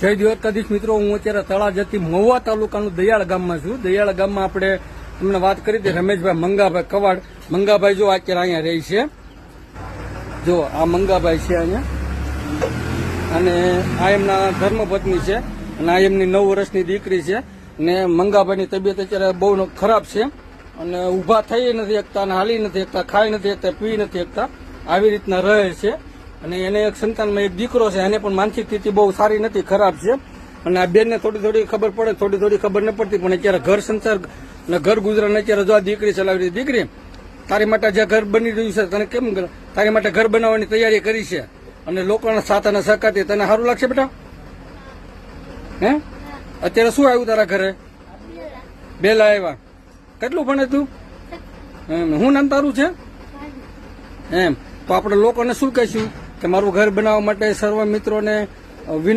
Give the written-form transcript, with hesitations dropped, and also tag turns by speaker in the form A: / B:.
A: જય દ્વારકાધીશ મિત્રો, હું અત્યારે તળાજાથી મહુવા તાલુકાનું દયાળ ગામમાં છું. દયાળ ગામમાં આપણે તમને વાત કરી હતી રમેશભાઈ મંગાભાઈ કવાડ. મંગાભાઈ જો અત્યારે અહીંયા રહી છે. જો આ મંગાભાઈ છે અહીંયા, અને આ એમના ધર્મપત્ની છે, અને આ એમની 9 વર્ષની દીકરી છે. ને મંગાભાઈની તબિયત અત્યારે બહુ ખરાબ છે, અને ઊભા થઈ નથી શકતા, અને હાલી નથી શકતા, ખાઈ નથી શકતા, પી નથી શકતા, આવી રીતના રહે છે. અને એને એક સંતાનમાં એક દીકરો છે, એને પણ માનસિક સ્થિતિ બહુ સારી નથી, ખરાબ છે. અને આ બેનને થોડી થોડી ખબર પડે, થોડી થોડી ખબર ન પડતી, પણ અત્યારે ઘર સંસાર અને ઘર ગુજરાન અત્યારે જો આ દીકરી ચલાવી રહી. દીકરી, તારી માટે જે ઘર બની રહ્યું છે, તને કેમ તારી માટે ઘર બનાવવાની તૈયારી કરી છે, અને લોકોના સાથ અને સહકારથી તને સારું લાગશે બેટા? હે, અત્યારે શું આવ્યું તારા ઘરે? બેલા આવ્યા. કેટલું ભણે તું? શું નામ તારું છે? એમ તો આપણે લોકોને શું કહીશું કે મારું ઘર બનાવવા માટે સર્વ મિત્રોને